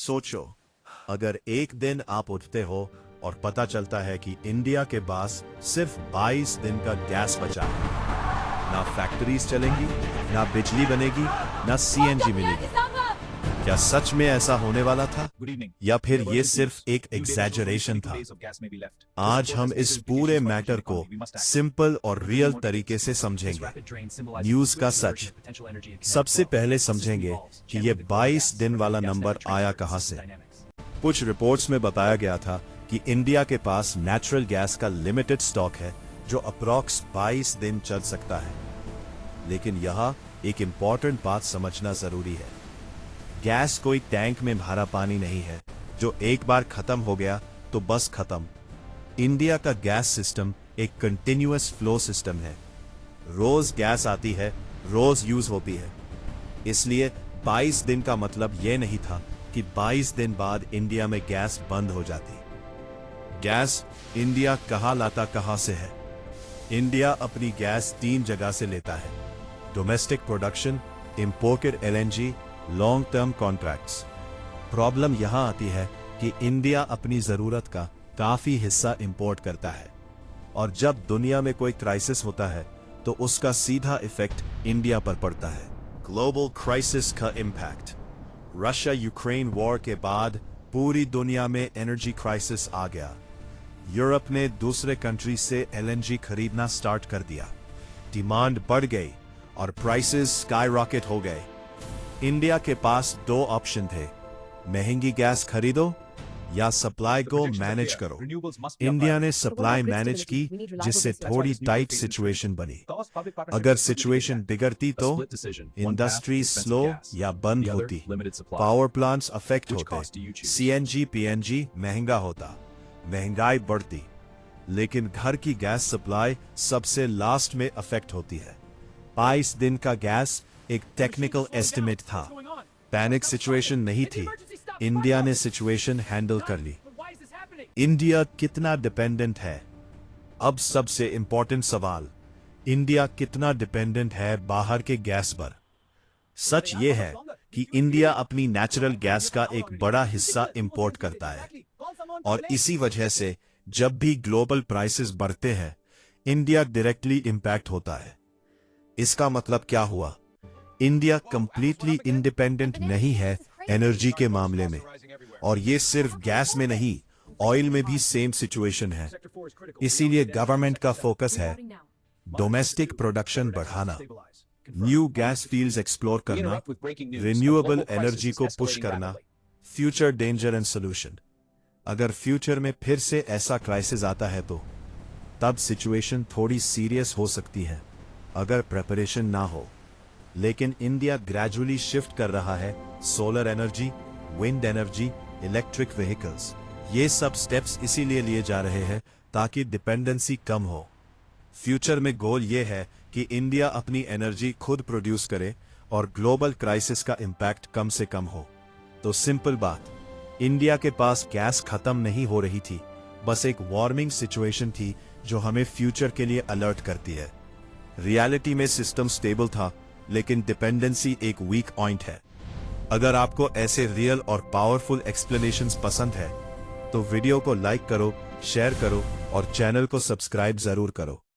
सोचो, अगर एक दिन आप उठते हो और पता चलता है कि इंडिया के पास सिर्फ 22 दिन का गैस बचा है, ना फैक्ट्रीज चलेंगी, ना बिजली बनेगी, ना सीएनजी मिलेगी। क्या सच में ऐसा होने वाला था, या फिर ये सिर्फ एक एग्जैजरेशन था? आज हम इस पूरे मैटर को सिंपल और रियल तरीके से समझेंगे। न्यूज का सच। सबसे पहले समझेंगे कि ये 22 दिन वाला नंबर आया कहां से। कुछ रिपोर्ट्स में बताया गया था कि इंडिया के पास नेचुरल गैस का लिमिटेड स्टॉक है जो अप्रॉक्स 22 दिन चल सकता है। लेकिन यहां एक इंपॉर्टेंट बात समझना जरूरी है। गैस कोई टैंक में भरा पानी नहीं है जो एक बार खत्म हो गया तो बस खत्म। इंडिया का गैस सिस्टम एक कंटिन्यूअस फ्लो सिस्टम है। रोज गैस आती है, रोज यूज होती है। इसलिए 22 दिन का मतलब यह नहीं था कि 22 दिन बाद इंडिया में गैस बंद हो जाती। गैस इंडिया कहां लाता कहां से है? इंडिया अपनी गैस 3 जगह से लेता है: domestic production, imported LNG, long term contracts. Problem यहां आती है कि इंडिया अपनी जरूरत का काफी हिस्सा इंपोर्ट करता है, और जब दुनिया में कोई क्राइसिस होता है तो उसका सीधा इफेक्ट इंडिया पर पड़ता है। ग्लोबल क्राइसिस का इंपैक्ट। रशिया यूक्रेन वॉर के बाद पूरी दुनिया में एनर्जी क्राइसिस आ गया। यूरोप ने दूसरे कंट्री से एलएनजी खरीदना स्टार्ट कर दिया। डिमांड बढ़ गई और प्राइसेस स्काईरॉकेट हो गए। इंडिया के पास 2 ऑप्शन थे: महंगी गैस खरीदो या सप्लाई को मैनेज करो। इंडिया ने सप्लाई मैनेज की, जिससे थोड़ी टाइट सिचुएशन बनी। अगर सिचुएशन बिगड़ती तो इंडस्ट्री स्लो या बंद होती, पावर प्लांट्स अफेक्ट होते, सीएनजी पीएनजी महंगा होता, महंगाई बढ़ती। लेकिन घर की गैस सप्लाई सबसे लास्ट में अफेक्ट होती है। 22 दिन का गैस एक टेक्निकल एस्टिमेट था, पैनिक सिचुएशन नहीं थी। इंडिया ने सिचुएशन हैंडल कर ली। इंडिया कितना डिपेंडेंट है? अब सबसे इंपॉर्टेंट सवाल, इंडिया कितना डिपेंडेंट है बाहर के गैस पर? सच ये है कि इंडिया अपनी नेचुरल गैस का एक बड़ा हिस्सा इंपोर्ट करता है, और इसी वजह से जब भी ग्लोबल प्राइसेस बढ़ते हैं, इंडिया डायरेक्टली इंपैक्ट होता है। इसका मतलब क्या हुआ? इंडिया कंप्लीटली इंडिपेंडेंट नहीं है एनर्जी के मामले में, और ये सिर्फ गैस में नहीं, ऑयल में भी सेम सिचुएशन है। इसीलिए गवर्नमेंट का फोकस है डोमेस्टिक प्रोडक्शन बढ़ाना, न्यू गैस फील्ड्स एक्सप्लोर करना, रिन्यूएबल एनर्जी को पुश करना, फ्यूचर डेंजर एंड सोल्यूशन। अगर फ्यूचर में फिर से ऐसा क्राइसिस आता है तो तब सिचुएशन थोड़ी सीरियस हो सकती है अगर प्रिपरेशन ना हो। लेकिन इंडिया ग्रेजुअली शिफ्ट कर रहा है solar energy, wind energy, electric vehicles. ये सब स्टेप्स इसीलिए लिए जा रहे हैं ताकि डिपेंडेंसी कम हो। फ्यूचर में गोल ये है कि इंडिया अपनी एनर्जी खुद प्रोड्यूस करे और ग्लोबल क्राइसिस का इंपैक्ट कम से कम हो। तो सिंपल बात, इंडिया के पास गैस खत्म नहीं हो रही थी, बस एक वार्मिंग सिचुएशन थी जो हमें फ्यूचर के लिए अलर्ट करती है। रियलिटी में सिस्टम स्टेबल था, लेकिन डिपेंडेंसी एक वीक पॉइंट है। अगर आपको ऐसे रियल और पावरफुल एक्सप्लेनेशंस पसंद है तो वीडियो को लाइक करो, शेयर करो और चैनल को सब्सक्राइब जरूर करो।